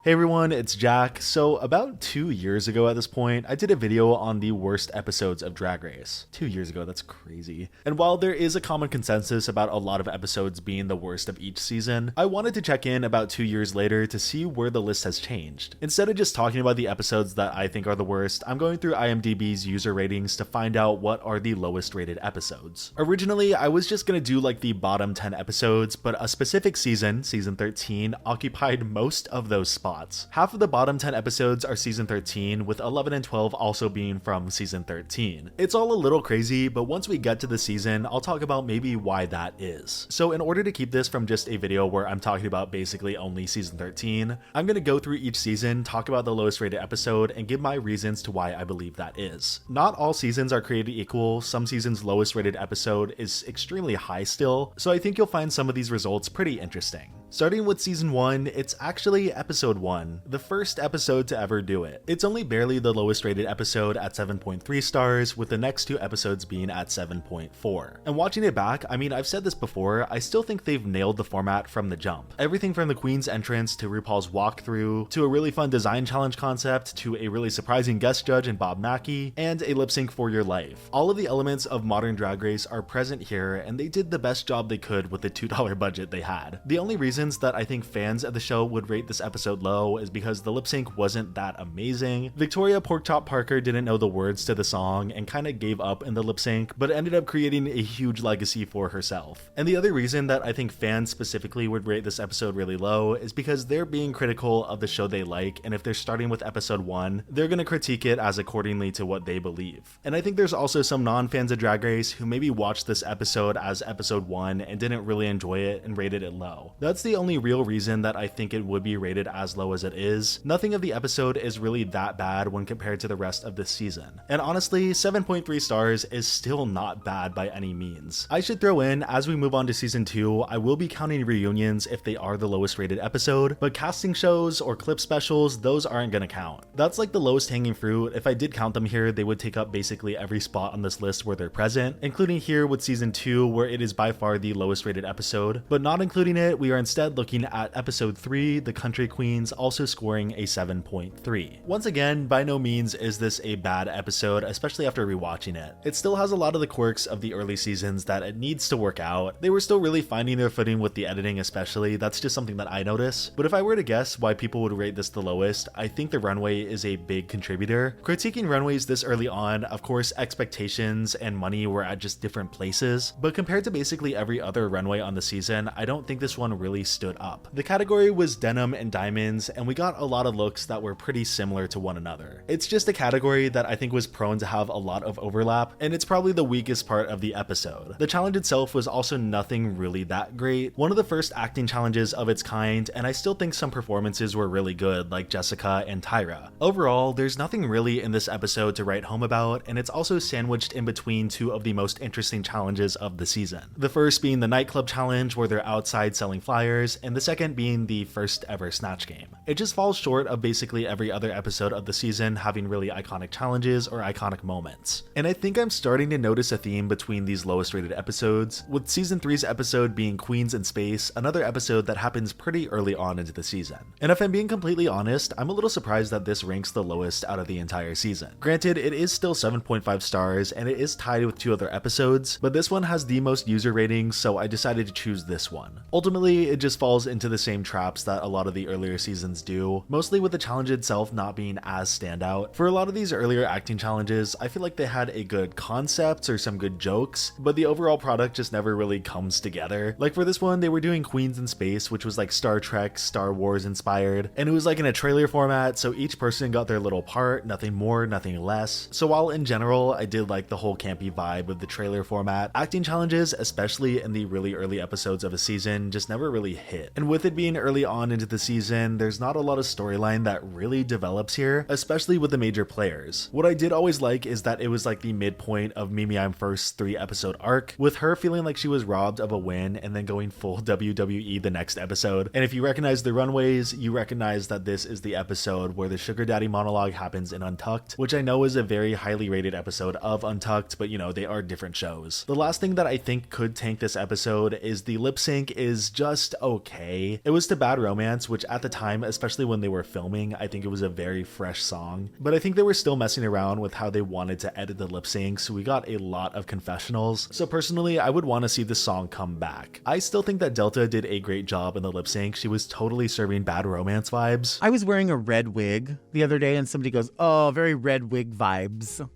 Hey everyone, it's Jack. So about 2 years ago at this point, I did a video on the worst episodes of Drag Race. 2 years ago, that's crazy. And while there is a common consensus about a lot of episodes being the worst of each season, I wanted to check in about 2 years later to see where the list has changed. Instead of just talking about the episodes that I think are the worst, I'm going through IMDb's user ratings to find out what are the lowest rated episodes. Originally, I was just gonna do like the bottom 10 episodes, but a specific season, season 13, occupied most of those spots. Half of the bottom 10 episodes are season 13, with 11 and 12 also being from season 13. It's all a little crazy, but once we get to the season, I'll talk about maybe why that is. So in order to keep this from just a video where I'm talking about basically only season 13, I'm gonna go through each season, talk about the lowest rated episode, and give my reasons to why I believe that is. Not all seasons are created equal. Some seasons' lowest rated episode is extremely high still, so I think you'll find some of these results pretty interesting. Starting with season 1, it's actually episode 1, the first episode to ever do it. It's only barely the lowest rated episode at 7.3 stars, with the next two episodes being at 7.4. And watching it back, I mean, I've said this before, I still think they've nailed the format from the jump. Everything from the Queen's entrance to RuPaul's walkthrough, to a really fun design challenge concept, to a really surprising guest judge in Bob Mackie, and a lip sync for your life. All of the elements of modern Drag Race are present here, and they did the best job they could with the $2 budget they had. The only reason that I think fans of the show would rate this episode low is because the lip sync wasn't that amazing. Victoria Porkchop Parker didn't know the words to the song and kind of gave up in the lip sync, but ended up creating a huge legacy for herself. And the other reason that I think fans specifically would rate this episode really low is because they're being critical of the show they like, and if they're starting with episode 1, they're gonna critique it as accordingly to what they believe. And I think there's also some non-fans of Drag Race who maybe watched this episode as episode 1 and didn't really enjoy it and rated it low. That's the only real reason that I think it would be rated as low as it is. Nothing of the episode is really that bad when compared to the rest of this season. And honestly, 7.3 stars is still not bad by any means. I should throw in, as we move on to season 2, I will be counting reunions if they are the lowest rated episode, but casting shows or clip specials, those aren't gonna count. That's like the lowest hanging fruit. If I did count them here, they would take up basically every spot on this list where they're present, including here with season 2, where it is by far the lowest rated episode. But not including it, we are instead looking at episode 3, The Country Queens, also scoring a 7.3. Once again, by no means is this a bad episode, especially after rewatching it. It still has a lot of the quirks of the early seasons that it needs to work out. They were still really finding their footing with the editing especially, that's just something that I notice. But if I were to guess why people would rate this the lowest, I think the runway is a big contributor. Critiquing runways this early on, of course expectations and money were at just different places, but compared to basically every other runway on the season, I don't think this one really stood up. The category was denim and diamonds, and we got a lot of looks that were pretty similar to one another. It's just a category that I think was prone to have a lot of overlap, and it's probably the weakest part of the episode. The challenge itself was also nothing really that great. One of the first acting challenges of its kind, and I still think some performances were really good, like Jessica and Tyra. Overall, there's nothing really in this episode to write home about, and it's also sandwiched in between two of the most interesting challenges of the season. The first being the nightclub challenge, where they're outside selling flyers, and the second being the first ever Snatch Game. It just falls short of basically every other episode of the season having really iconic challenges or iconic moments. And I think I'm starting to notice a theme between these lowest rated episodes, with season 3's episode being Queens in Space, another episode that happens pretty early on into the season. And if I'm being completely honest, I'm a little surprised that this ranks the lowest out of the entire season. Granted, it is still 7.5 stars and it is tied with two other episodes, but this one has the most user ratings, so I decided to choose this one. Ultimately, it just falls into the same traps that a lot of the earlier seasons do, mostly with the challenge itself not being as standout. For a lot of these earlier acting challenges, I feel like they had a good concept or some good jokes, but the overall product just never really comes together. Like for this one, they were doing Queens in Space, which was like Star Trek, Star Wars inspired, and it was like in a trailer format, so each person got their little part, nothing more, nothing less. So while in general, I did like the whole campy vibe of the trailer format, acting challenges, especially in the really early episodes of a season, just never really hit. And with it being early on into the season, there's not a lot of storyline that really develops here, especially with the major players. What I did always like is that it was like the midpoint of Mimi I'm First's 3-episode arc, with her feeling like she was robbed of a win and then going full WWE the next episode. And if you recognize the runways, you recognize that this is the episode where the sugar daddy monologue happens in Untucked, which I know is a very highly rated episode of Untucked, but you know, they are different shows. The last thing that I think could tank this episode is the lip sync is just okay. It was to Bad Romance, which at the time, especially when they were filming, I think it was a very fresh song. But I think they were still messing around with how they wanted to edit the lip sync, so we got a lot of confessionals. So personally, I would want to see this song come back. I still think that Delta did a great job in the lip sync. She was totally serving Bad Romance vibes. I was wearing a red wig the other day and somebody goes, "Oh, very red wig vibes."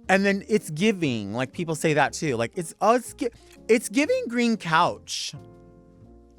And then it's giving, like people say that too. Like it's giving green couch.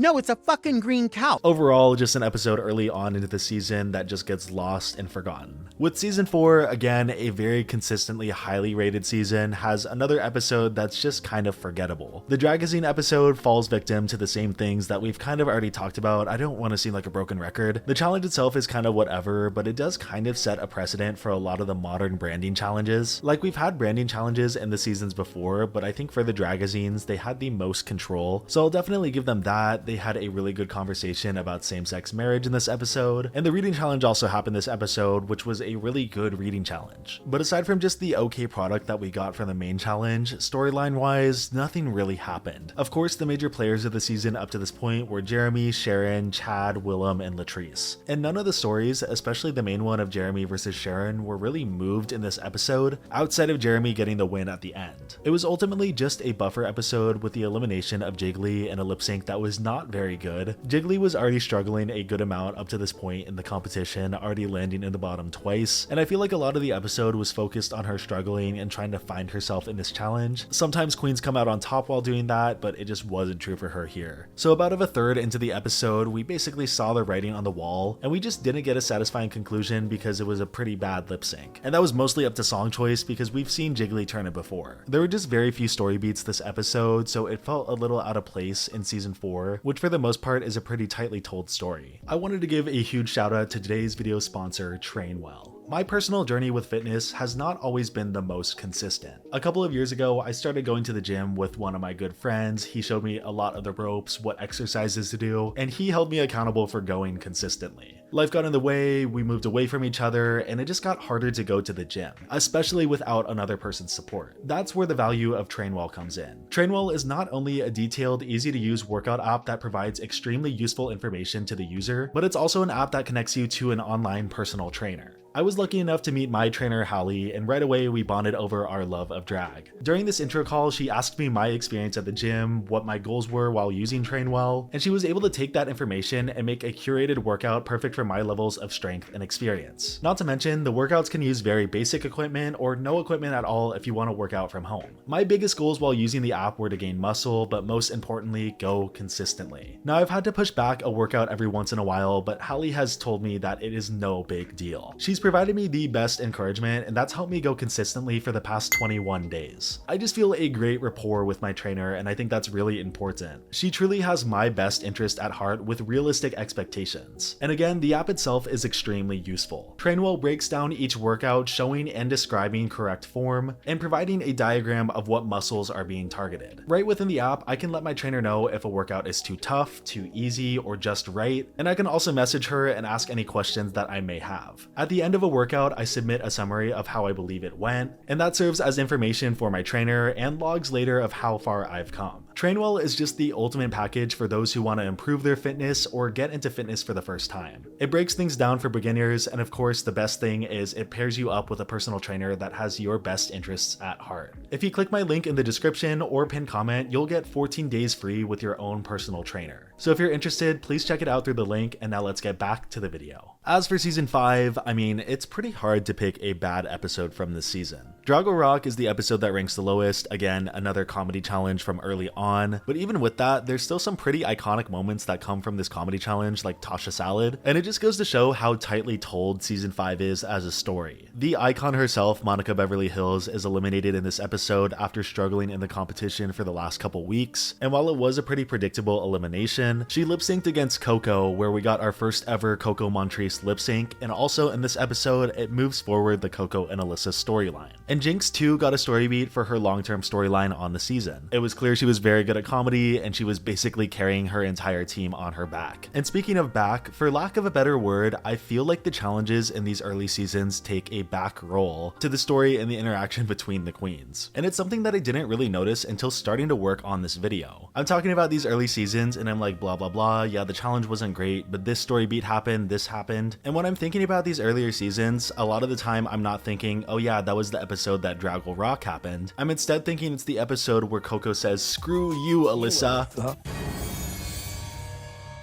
No, it's a fucking green couch. Overall, just an episode early on into the season that just gets lost and forgotten. With season 4, again, a very consistently highly rated season, has another episode that's just kind of forgettable. The Dragazine episode falls victim to the same things that we've kind of already talked about. I don't want to seem like a broken record. The challenge itself is kind of whatever, but it does kind of set a precedent for a lot of the modern branding challenges. Like, we've had branding challenges in the seasons before, but I think for the Dragazines, they had the most control, so I'll definitely give them that. They had a really good conversation about same-sex marriage in this episode, and the reading challenge also happened this episode, which was a really good reading challenge. But aside from just the okay product that we got from the main challenge, storyline-wise, nothing really happened. Of course, the major players of the season up to this point were Jeremy, Sharon, Chad, Willem, and Latrice. And none of the stories, especially the main one of Jeremy versus Sharon, were really moved in this episode, outside of Jeremy getting the win at the end. It was ultimately just a buffer episode with the elimination of Jiggly and a lip sync that was not very good. Jiggly was already struggling a good amount up to this point in the competition, already landing in the bottom twice, and I feel like a lot of the episode was focused on her struggling and trying to find herself in this challenge. Sometimes queens come out on top while doing that, but it just wasn't true for her here. So about a third into the episode, we basically saw the writing on the wall, and we just didn't get a satisfying conclusion because it was a pretty bad lip sync. And that was mostly up to song choice because we've seen Jiggly turn it before. There were just very few story beats this episode, so it felt a little out of place in season 4, which for the most part is a pretty tightly told story. I wanted to give a huge shout out to today's video sponsor, Trainwell. My personal journey with fitness has not always been the most consistent. A couple of years ago, I started going to the gym with one of my good friends. He showed me a lot of the ropes, what exercises to do, and he held me accountable for going consistently. Life got in the way, we moved away from each other, and it just got harder to go to the gym, especially without another person's support. That's where the value of Trainwell comes in. Trainwell is not only a detailed, easy to use workout app that provides extremely useful information to the user, but it's also an app that connects you to an online personal trainer. I was lucky enough to meet my trainer Hallie, and right away we bonded over our love of drag. During this intro call, she asked me my experience at the gym, what my goals were while using Trainwell, and she was able to take that information and make a curated workout perfect for my levels of strength and experience. Not to mention, the workouts can use very basic equipment or no equipment at all if you want to work out from home. My biggest goals while using the app were to gain muscle, but most importantly, go consistently. Now, I've had to push back a workout every once in a while, but Hallie has told me that it is no big deal. She's provided me the best encouragement, and that's helped me go consistently for the past 21 days. I just feel a great rapport with my trainer, and I think that's really important. She truly has my best interest at heart with realistic expectations. And again, the app itself is extremely useful. Trainwell breaks down each workout, showing and describing correct form, and providing a diagram of what muscles are being targeted. Right within the app, I can let my trainer know if a workout is too tough, too easy, or just right, and I can also message her and ask any questions that I may have. At the end of a workout, I submit a summary of how I believe it went, and that serves as information for my trainer and logs later of how far I've come. Trainwell is just the ultimate package for those who want to improve their fitness or get into fitness for the first time. It breaks things down for beginners, and of course the best thing is it pairs you up with a personal trainer that has your best interests at heart. If you click my link in the description or pinned comment, you'll get 14 days free with your own personal trainer. So if you're interested, please check it out through the link, and now let's get back to the video. As for season 5, I mean, it's pretty hard to pick a bad episode from this season. Drago Rock is the episode that ranks the lowest, again, another comedy challenge from early on, but even with that, there's still some pretty iconic moments that come from this comedy challenge, like Tasha Salad, and it just goes to show how tightly told season 5 is as a story. The icon herself, Monica Beverly Hills, is eliminated in this episode after struggling in the competition for the last couple weeks, and while it was a pretty predictable elimination, she lip-synced against Coco, where we got our first ever Coco Montrese lip sync, and also in this episode, it moves forward the Coco and Alyssa storyline. And And Jinx too got a story beat for her long-term storyline on the season. It was clear she was very good at comedy, and she was basically carrying her entire team on her back. And speaking of back, for lack of a better word, I feel like the challenges in these early seasons take a back role to the story and the interaction between the queens. And it's something that I didn't really notice until starting to work on this video. I'm talking about these early seasons and I'm like blah blah blah, yeah, the challenge wasn't great, but this story beat happened, this happened. And when I'm thinking about these earlier seasons, a lot of the time I'm not thinking, oh yeah, that was the episode that Draggle Rock happened. I'm instead thinking it's the episode where Coco says, "Screw you, Alyssa."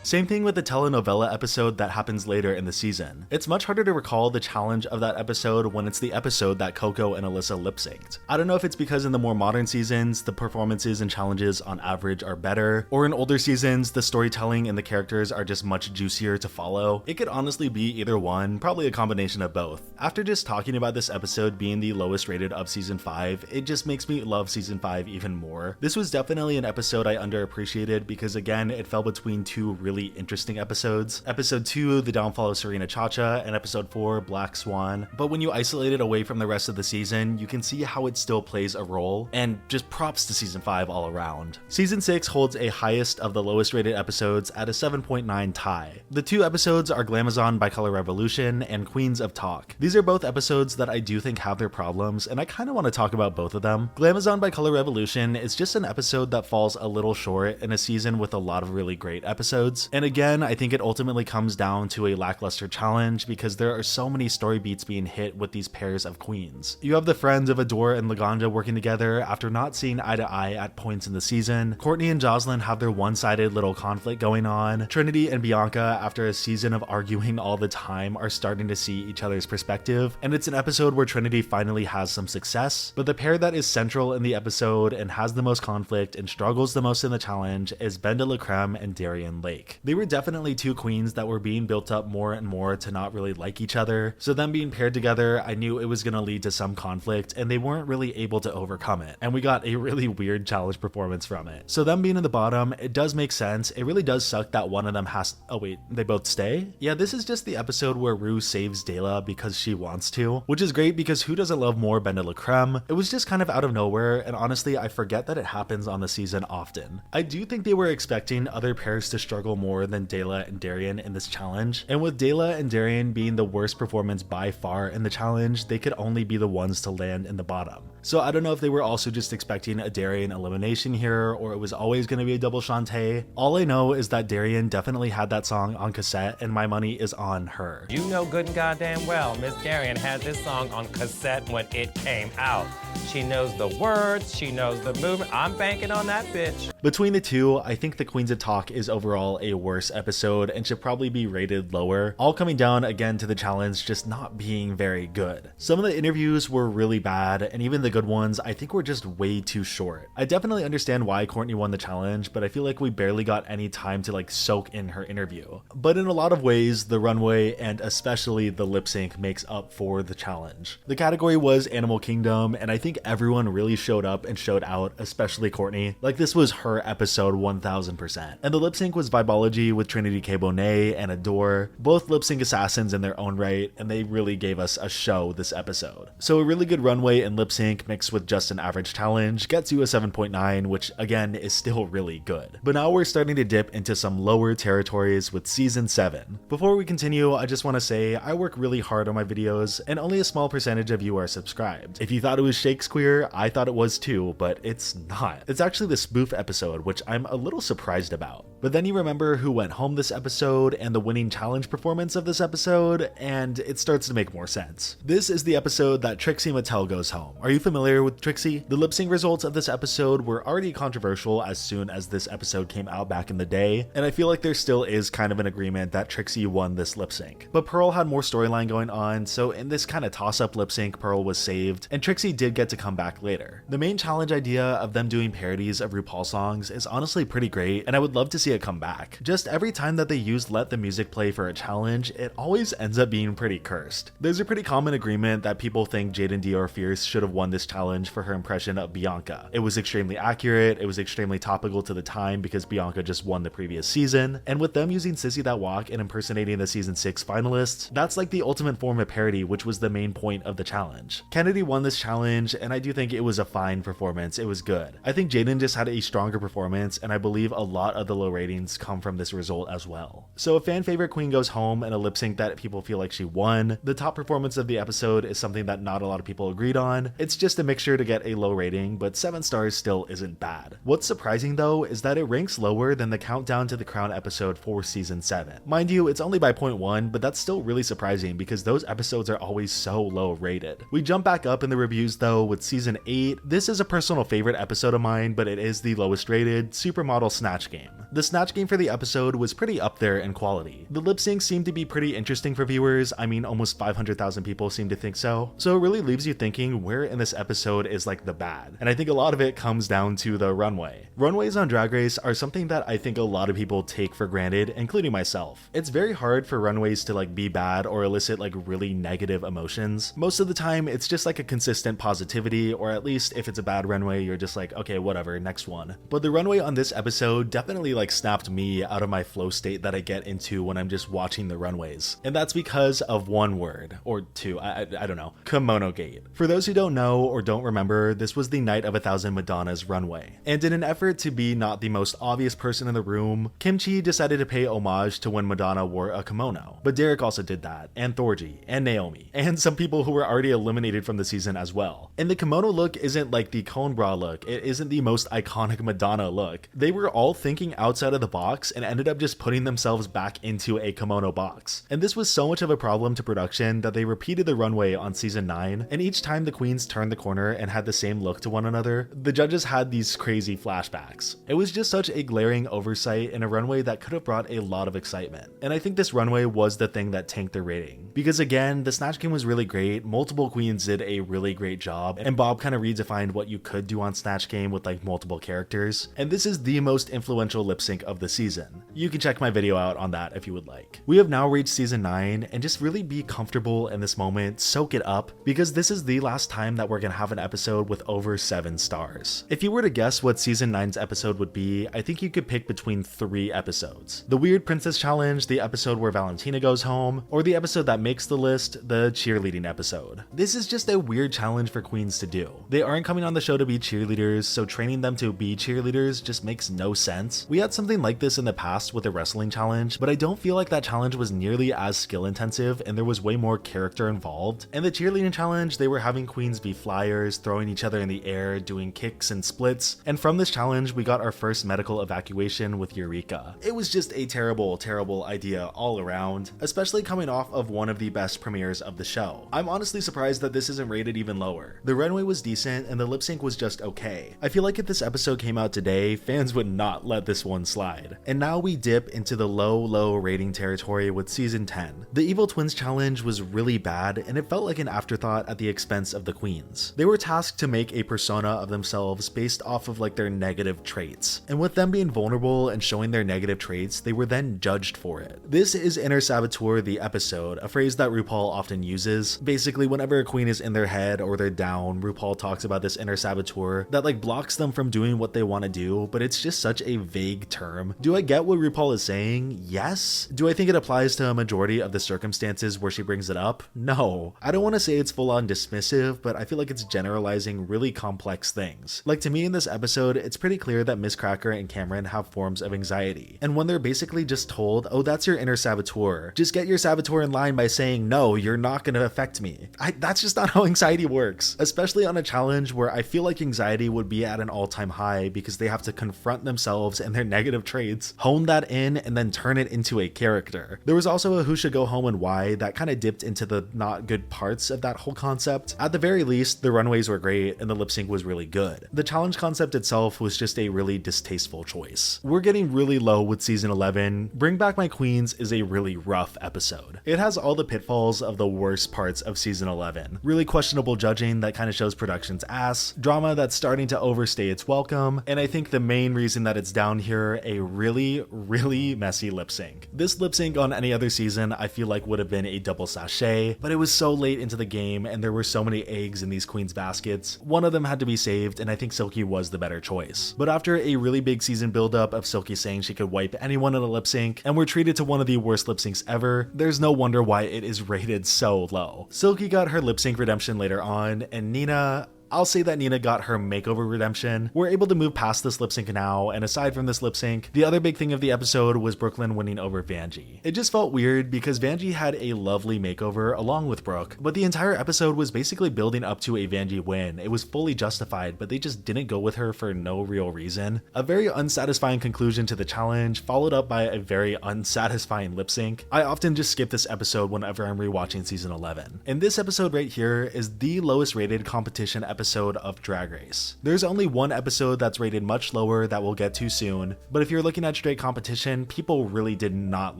Same thing with the telenovela episode that happens later in the season. It's much harder to recall the challenge of that episode when it's the episode that Coco and Alyssa lip-synced. I don't know if it's because in the more modern seasons, the performances and challenges on average are better, or in older seasons, the storytelling and the characters are just much juicier to follow. It could honestly be either one, probably a combination of both. After just talking about this episode being the lowest rated of season 5, it just makes me love season 5 even more. This was definitely an episode I underappreciated because again, it fell between two really interesting episodes. Episode 2, The Downfall of Serena Chacha, and episode 4, Black Swan. But when you isolate it away from the rest of the season, you can see how it still plays a role, and just props to season 5 all around. Season 6 holds a highest of the lowest rated episodes at a 7.9 tie. The two episodes are Glamazon by Color Revolution and Queens of Talk. These are both episodes that I do think have their problems, and I kind of want to talk about both of them. Glamazon by Color Revolution is just an episode that falls a little short in a season with a lot of really great episodes, and again, I think it ultimately comes down to a lackluster challenge because there are so many story beats being hit with these pairs of queens. You have the friends of Adore and Laganja working together after not seeing eye to eye at points in the season. Courtney and Jocelyn have their one-sided little conflict going on. Trinity and Bianca, after a season of arguing all the time, are starting to see each other's perspective, and it's an episode where Trinity finally has some success, but the pair that is central in the episode and has the most conflict and struggles the most in the challenge is Ben de la Creme and Darian Lake. They were definitely two queens that were being built up more and more to not really like each other, so them being paired together, I knew it was going to lead to some conflict, and they weren't really able to overcome it, and we got a really weird challenge performance from it. So them being in the bottom, it does make sense. It really does suck that one of them has— oh wait, they both stay? Yeah, this is just the episode where Rue saves Dela because she wants to, which is great because who doesn't love more Ben de la Creme? It was just kind of out of nowhere, and honestly, I forget that it happens on the season often. I do think they were expecting other pairs to struggle more than Dela and Darian in this challenge, and with Dela and Darian being the worst performance by far in the challenge, they could only be the ones to land in the bottom. So I don't know if they were also just expecting a Darian elimination here, or it was always going to be a double Shantae. All I know is that Darian definitely had that song on cassette, and my money is on her. You know good and goddamn well Miss Darian had this song on cassette when it came out. She knows the words, she knows the movement. I'm banking on that bitch. Between the two, I think the Queens of Talk is overall a worse episode and should probably be rated lower, all coming down again to the challenge just not being very good. Some of the interviews were really bad, and even the good ones I think were just way too short. I definitely understand why Courtney won the challenge, but I feel like we barely got any time to like soak in her interview. But in a lot of ways, the runway and especially the lip sync makes up for the challenge. The category was Animal Kingdom, and I think everyone really showed up and showed out, especially Courtney. Like this was her episode 1000%. And the lip sync was Vibology with Trinity K. Bonet and Adore, both lip sync assassins in their own right, and they really gave us a show this episode. So a really good runway and lip sync mixed with just an average challenge gets you a 7.9, which again is still really good. But now we're starting to dip into some lower territories with season 7. Before we continue, I just want to say I work really hard on my videos, and only a small percentage of you are subscribed. If you thought it was Shakespeare, I thought it was too, but it's not. It's actually the spoof episode, which I'm a little surprised about. But then you remember who went home this episode and the winning challenge performance of this episode, and it starts to make more sense. This is the episode that Trixie Mattel goes home. Are you familiar with Trixie? The lip sync results of this episode were already controversial as soon as this episode came out back in the day, and I feel like there still is kind of an agreement that Trixie won this lip sync. But Pearl had more storyline going on, so in this kind of toss-up lip sync, Pearl was saved, and Trixie did get to come back later. The main challenge idea of them doing parodies of RuPaul songs is honestly pretty great, and I would love to see it come back. Just every time that they used Let the Music Play for a challenge, it always ends up being pretty cursed. There's a pretty common agreement that people think Jaden Dior Fierce should have won this challenge for her impression of Bianca. It was extremely accurate, it was extremely topical to the time because Bianca just won the previous season, and with them using Sissy That Walk and impersonating the season 6 finalists, that's like the ultimate form of parody, which was the main point of the challenge. Kennedy won this challenge, and I do think it was a fine performance. It was good. I think Jaden just had a stronger performance, and I believe a lot of the low ratings come from this result as well. So a fan favorite queen goes home and a lip sync that people feel like she won. The top performance of the episode is something that not a lot of people agreed on. It's just a mixture to get a low rating, but 7 stars still isn't bad. What's surprising though is that it ranks lower than the Countdown to the Crown episode for season 7. Mind you, it's only by 0.1, but that's still really surprising because those episodes are always so low rated. We jump back up in the reviews though with season 8. This is a personal favorite episode of mine, but it is the lowest rated Supermodel Snatch Game. The Snatch Game for the episode was pretty up there in quality. The lip syncs seemed to be pretty interesting for viewers. I mean, almost 500,000 people seem to think so. So it really leaves you thinking where in this episode is like the bad. And I think a lot of it comes down to the runway. Runways on Drag Race are something that I think a lot of people take for granted, including myself. It's very hard for runways to like be bad or elicit like really negative emotions. Most of the time, it's just like a consistent positivity, or at least if it's a bad runway, you're just like, okay, whatever, next one. But the runway on this episode definitely like snapped me out of my flow state that I get into when I'm just watching the runways. And that's because of one word, or two, I don't know, Kimono Gate. For those who don't know or don't remember, this was the Night of 1,000 Madonna's runway. And in an effort to be not the most obvious person in the room, Kimchi decided to pay homage to when Madonna wore a kimono. But Derek also did that, and Thorgy, and Naomi, and some people who were already eliminated from the season as well. And the kimono look isn't like the cone bra look, it isn't the most iconic Madonna look. They were all thinking outside of the box and ended up just putting themselves back into a kimono box. And this was so much of a problem to production that they repeated the runway on season 9, and each time the queens turned the corner and had the same look to one another, the judges had these crazy flashbacks. It was just such a glaring oversight in a runway that could have brought a lot of excitement. And I think this runway was the thing that tanked their rating. Because again, the Snatch Game was really great, multiple queens did a really great job, and Bob kind of redefined what you could do on Snatch Game with like multiple characters, and this is the most influential lip sync of the season. You can check my video out on that if you would like. We have now reached season 9, and just really be comfortable in this moment, soak it up, because this is the last time that we're gonna have an episode with over 7 stars. If you were to guess what season 9's episode would be, I think you could pick between 3 episodes. The Weird Princess Challenge, the episode where Valentina goes home, or the episode that makes the list, the cheerleading episode. This is just a weird challenge for queens to do. They aren't coming on the show to be cheerleaders, so training them to be cheerleaders just makes no sense. We had something like this in the past with the wrestling challenge, but I don't feel like that challenge was nearly as skill intensive and there was way more character involved. In the cheerleading challenge, they were having queens be flyers, throwing each other in the air, doing kicks and splits, and from this challenge we got our first medical evacuation with Eureka. It was just a terrible, terrible idea all around, especially coming off of one of the best premieres of the show. I'm honestly surprised that this isn't rated even lower. The runway was decent and the lip sync was just okay. I feel like if this episode came out today, fans would not let this one slide. And now we dip into the low rating territory with season 10. The Evil Twins challenge was really bad and it felt like an afterthought at the expense of the queens. They were tasked to make a persona of themselves based off of like their negative traits. And with them being vulnerable and showing their negative traits, they were then judged for it. This is Inner Saboteur the episode, a phrase that RuPaul often uses. Basically, whenever a queen is in their head or they're down, RuPaul talks about this inner saboteur that like blocks them from doing what they want to do, but it's just such a vague term. Do I get what RuPaul is saying? Yes. Do I think it applies to a majority of the circumstances where she brings it up? No. I don't want to say it's full on dismissive, but I feel like it's generalizing really complex things. Like to me in this episode, it's pretty clear that Miss Cracker and Cameron have forms of anxiety. And when they're basically just told, oh, that's your inner saboteur, just get your saboteur in line by saying, no, you're not going to affect me. That's just not how anxiety works, especially on a challenge where I feel like anxiety would be at an all-time high because they have to confront themselves and their negative traits, hone that in, and then turn it into a character. There was also a Who Should Go Home and Why that kind of dipped into the not good parts of that whole concept. At the very least, the runways were great and the lip sync was really good. The challenge concept itself was just a really distasteful choice. We're getting really low with season 11. Bring Back My Queens is a really rough episode. It has all the pitfalls of the worst parts of season 11. Really questionable judging that kind of shows production's ass, drama that's starting to overstay its welcome, and I think the main reason that it's down here her a really messy lip sync. This lip sync on any other season I feel like would have been a double sachet, but it was so late into the game and there were so many eggs in these queens baskets. One of them had to be saved and I think Silky was the better choice. But after a really big season buildup of Silky saying she could wipe anyone in a lip sync and we're treated to one of the worst lip syncs ever, there's no wonder why it is rated so low. Silky got her lip sync redemption later on, and Nina, I'll say that Nina got her makeover redemption. We're able to move past this lip sync now, and aside from this lip sync, the other big thing of the episode was Brooklyn winning over Vanjie. It just felt weird because Vanjie had a lovely makeover along with Brooke, but the entire episode was basically building up to a Vanjie win. It was fully justified, but they just didn't go with her for no real reason. A very unsatisfying conclusion to the challenge, followed up by a very unsatisfying lip sync. I often just skip this episode whenever I'm rewatching season 11. And this episode right here is the lowest rated competition episode of Drag Race. There's only one episode that's rated much lower that we'll get to soon, but if you're looking at straight competition, people really did not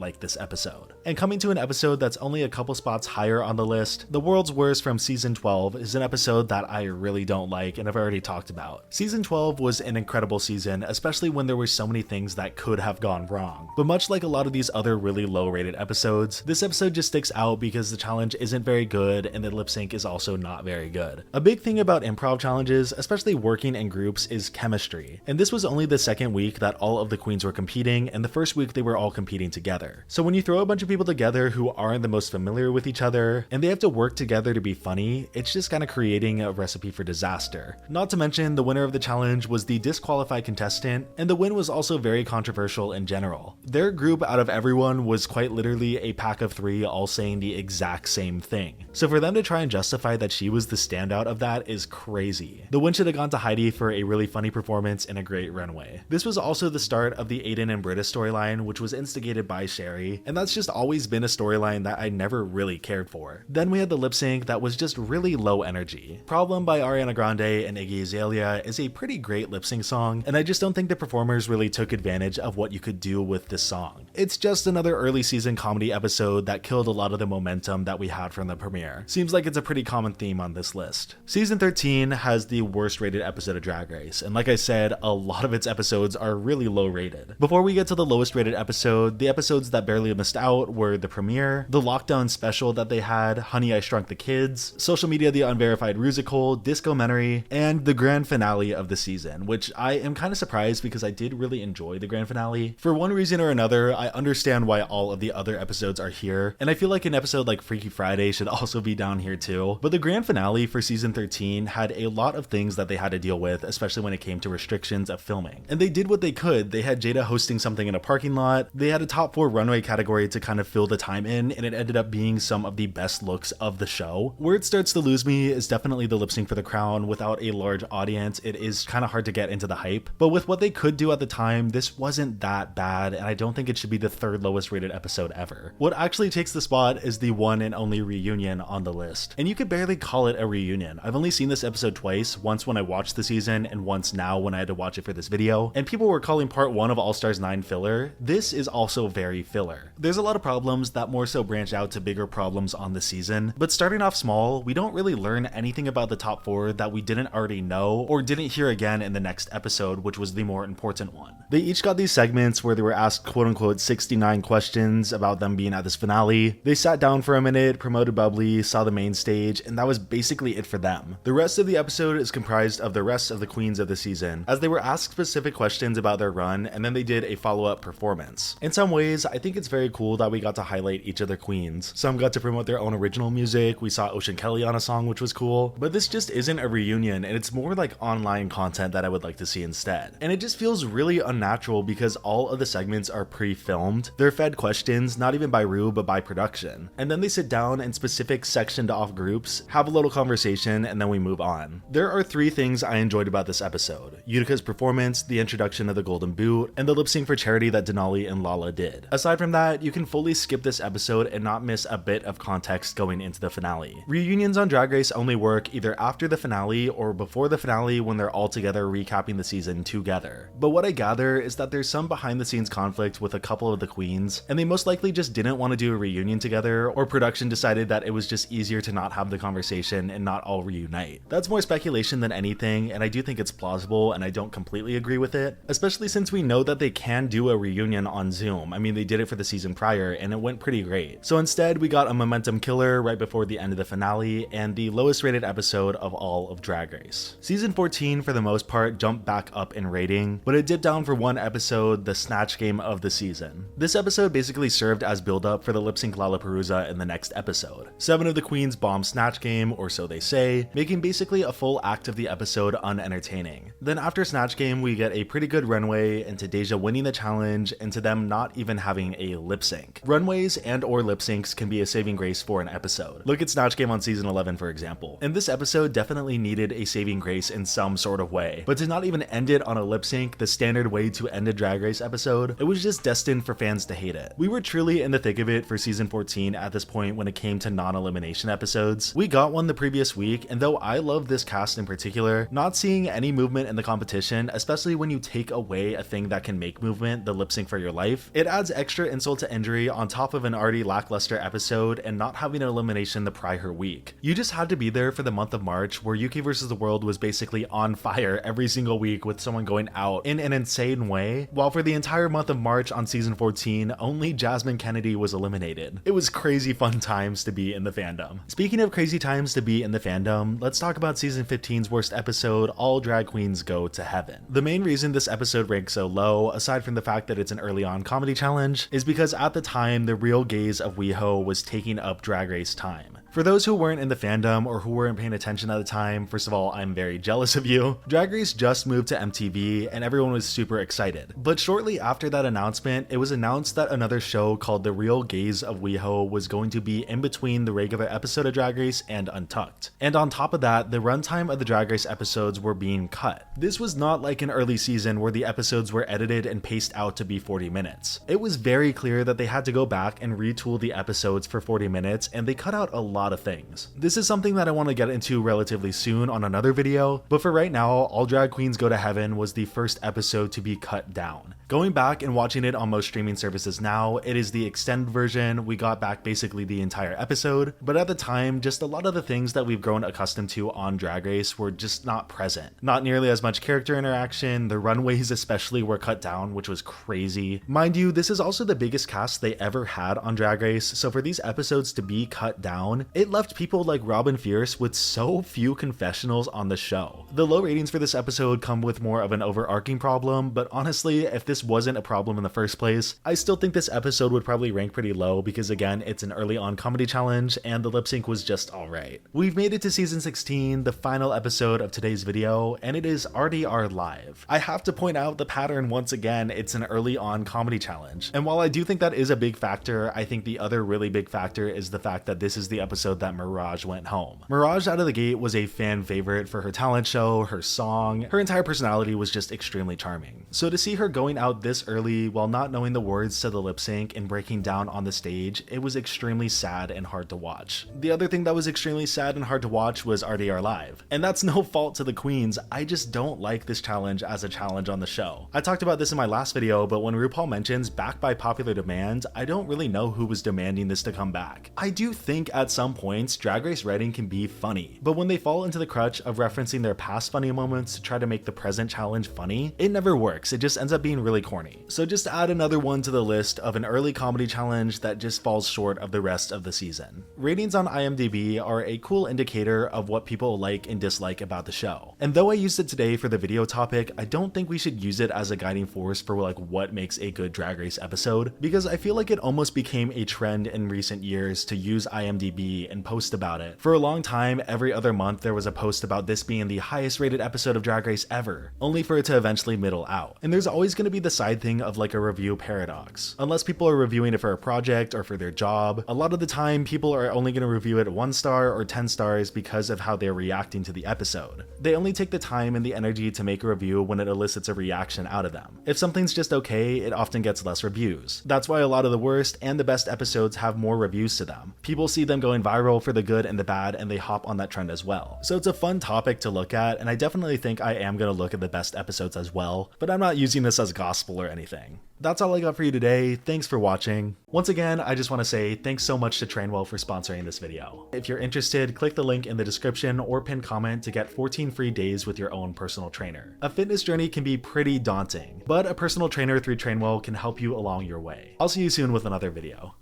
like this episode. And coming to an episode that's only a couple spots higher on the list, The World's Worst from season 12 is an episode that I really don't like and I've already talked about. Season 12 was an incredible season, especially when there were so many things that could have gone wrong. But much like a lot of these other really low rated episodes, this episode just sticks out because the challenge isn't very good and the lip sync is also not very good. A big thing about improv challenges, especially working in groups, is chemistry. And this was only the second week that all of the queens were competing, and the first week they were all competing together. So when you throw a bunch of people together who aren't the most familiar with each other, and they have to work together to be funny, it's just kind of creating a recipe for disaster. Not to mention, the winner of the challenge was the disqualified contestant, and the win was also very controversial in general. Their group out of everyone was quite literally a pack of three all saying the exact same thing. So for them to try and justify that she was the standout of that is crazy. The win should have gone to Heidi for a really funny performance and a great runway. This was also the start of the Aiden and Britta storyline, which was instigated by Sherry, and that's just always been a storyline that I never really cared for. Then we had the lip sync that was just really low energy. Problem by Ariana Grande and Iggy Azalea is a pretty great lip sync song, and I just don't think the performers really took advantage of what you could do with this song. It's just another early season comedy episode that killed a lot of the momentum that we had from the premiere. Seems like it's a pretty common theme on this list. Season 13 has the worst rated episode of Drag Race, and like I said, a lot of its episodes are really low rated. Before we get to the lowest rated episode, the episodes that barely missed out were the premiere, the lockdown special that they had, Honey I Shrunk the Kids, Social Media the Unverified Rusical, Discomentary, and the grand finale of the season, which I am kind of surprised because I did really enjoy the grand finale. For one reason or another, I understand why all of the other episodes are here, and I feel like an episode like Freaky Friday should also be down here too, but the grand finale for season 13 had a lot of things that they had to deal with, especially when it came to restrictions of filming. And they did what they could. They had Jada hosting something in a parking lot, they had a top 4 runway category to kind of fill the time in, and it ended up being some of the best looks of the show. Where it starts to lose me is definitely the lip sync for the crown. Without a large audience, it is kind of hard to get into the hype, but with what they could do at the time, this wasn't that bad, and I don't think it should be the third lowest rated episode ever. What actually takes the spot is the one and only reunion on the list, and you could barely call it a reunion. I've only seen this episode twice, once when I watched the season and once now when I had to watch it for this video, and people were calling part 1 of All Stars 9 filler. This is also very filler. There's a lot of problems that more so branch out to bigger problems on the season, but starting off small, we don't really learn anything about the top 4 that we didn't already know or didn't hear again in the next episode, which was the more important one. They each got these segments where they were asked quote-unquote 69 questions about them being at this finale. They sat down for a minute, promoted bubbly, saw the main stage, and that was basically it for them. The rest of the episode is comprised of the rest of the queens of the season, as they were asked specific questions about their run, and then they did a follow-up performance. In some ways, I think it's very cool that we got to highlight each of their queens. Some got to promote their own original music, we saw Ocean Kelly on a song, which was cool, but this just isn't a reunion, and it's more like online content that I would like to see instead. And it just feels really unnatural because all of the segments are pre-filmed. They're fed questions, not even by Rue, but by production. And then they sit down in specific sectioned off groups, have a little conversation, and then we move on. There are 3 things I enjoyed about this episode: Utica's performance, the introduction of the Golden Boot, and the lip sync for Charity that Denali and Lala did. Aside from that, you can fully skip this episode and not miss a bit of context going into the finale. Reunions on Drag Race only work either after the finale or before the finale when they're all together recapping the season together. But what I gather is that there's some behind the scenes conflict with a couple of the queens, and they most likely just didn't want to do a reunion together, or production decided that it was just easier to not have the conversation and not all reunite. That's more speculation than anything, and I do think it's plausible, and I don't completely agree with it, especially since we know that they can do a reunion on Zoom. I mean, they did it for the season prior, and it went pretty great. So instead, we got a momentum killer right before the end of the finale, and the lowest rated episode of all of Drag Race. Season 14, for the most part, jumped back up in rating, but it dipped down for one episode, the Snatch Game of the season. This episode basically served as build-up for the lip sync Lollapalooza in the next episode. 7 of the queens bombed Snatch Game, or so they say, making basically a full act of the episode unentertaining. Then after Snatch Game, we get a pretty good runway into Deja winning the challenge, and to them not even having a lip sync. Runways and or lip syncs can be a saving grace for an episode. Look at Snatch Game on season 11, for example. And this episode definitely needed a saving grace in some sort of way, but to not even end it on a lip sync, the standard way to end a Drag Race episode, it was just destined for fans to hate it. We were truly in the thick of it for season 14 at this point when it came to non-elimination episodes. We got one the previous week, and though I love this cast in particular, not seeing any movement in the competition, especially when you take away a thing that can make movement, the lip sync for your life, it adds extra insult to injury on top of an already lackluster episode and not having an elimination the prior week. You just had to be there for the month of March, where UK vs. the World was basically on fire every single week with someone going out in an insane way, while for the entire month of March on season 14, only Jasmine Kennedy was eliminated. It was crazy fun times to be in the fandom. Speaking of crazy times to be in the fandom, let's talk about season 15's worst episode, All Drag Queens Go to Heaven. The main reason this episode ranks so low, aside from the fact that it's an early on comedy challenge, is because at the time, the real gaze of WeHo was taking up Drag Race time. For those who weren't in the fandom or who weren't paying attention at the time, first of all, I'm very jealous of you. Drag Race just moved to MTV and everyone was super excited. But shortly after that announcement, it was announced that another show called The Real Gaze of WeHo was going to be in between the regular episode of Drag Race and Untucked. And on top of that, the runtime of the Drag Race episodes were being cut. This was not like an early season where the episodes were edited and paced out to be 40 minutes. It was very clear that they had to go back and retool the episodes for 40 minutes, and they cut out a lot of things. This is something that I want to get into relatively soon on another video, but for right now, All Drag Queens Go to Heaven was the first episode to be cut down. Going back and watching it on most streaming services now, it is the extended version. We got back basically the entire episode, but at the time, just a lot of the things that we've grown accustomed to on Drag Race were just not present. Not nearly as much character interaction, the runways especially were cut down, which was crazy. Mind you, this is also the biggest cast they ever had on Drag Race, so for these episodes to be cut down, it left people like Robin Fierce with so few confessionals on the show. The low ratings for this episode come with more of an overarching problem, but honestly, if this wasn't a problem in the first place, I still think this episode would probably rank pretty low because again, it's an early on comedy challenge and the lip sync was just alright. We've made it to season 16, the final episode of today's video, and it is RDR Live. I have to point out the pattern once again, it's an early on comedy challenge. And while I do think that is a big factor, I think the other really big factor is the fact that this is the episode that Mirage went home. Mirage out of the gate was a fan favorite for her talent show, her song, her entire personality was just extremely charming. So to see her going out this early while not knowing the words to the lip sync and breaking down on the stage, it was extremely sad and hard to watch. The other thing that was extremely sad and hard to watch was RDR Live. And that's no fault to the queens, I just don't like this challenge as a challenge on the show. I talked about this in my last video, but when RuPaul mentions back by popular demand, I don't really know who was demanding this to come back. I do think at some points Drag Race writing can be funny, but when they fall into the crutch of referencing their past funny moments to try to make the present challenge funny, it never works. It just ends up being really corny. So just add another one to the list of an early comedy challenge that just falls short of the rest of the season. Ratings on IMDb are a cool indicator of what people like and dislike about the show. And though I used it today for the video topic, I don't think we should use it as a guiding force for like what makes a good Drag Race episode, because I feel like it almost became a trend in recent years to use IMDb and post about it. For a long time, every other month there was a post about this being the highest rated episode of Drag Race ever, only for it to eventually middle out. And there's always going to be the side thing of like a review paradox. Unless people are reviewing it for a project or for their job, a lot of the time people are only going to review it 1 star or 10 stars because of how they're reacting to the episode. They only take the time and the energy to make a review when it elicits a reaction out of them. If something's just okay, it often gets less reviews. That's why a lot of the worst and the best episodes have more reviews to them. People see them going viral for the good and the bad, and they hop on that trend as well. So it's a fun topic to look at, and I definitely think I am going to look at the best episodes as well, but I'm not using this as gospel gospel or anything. That's all I got for you today. Thanks for watching. Once again, I just want to say thanks so much to Trainwell for sponsoring this video. If you're interested, click the link in the description or pinned comment to get 14 free days with your own personal trainer. A fitness journey can be pretty daunting, but a personal trainer through Trainwell can help you along your way. I'll see you soon with another video.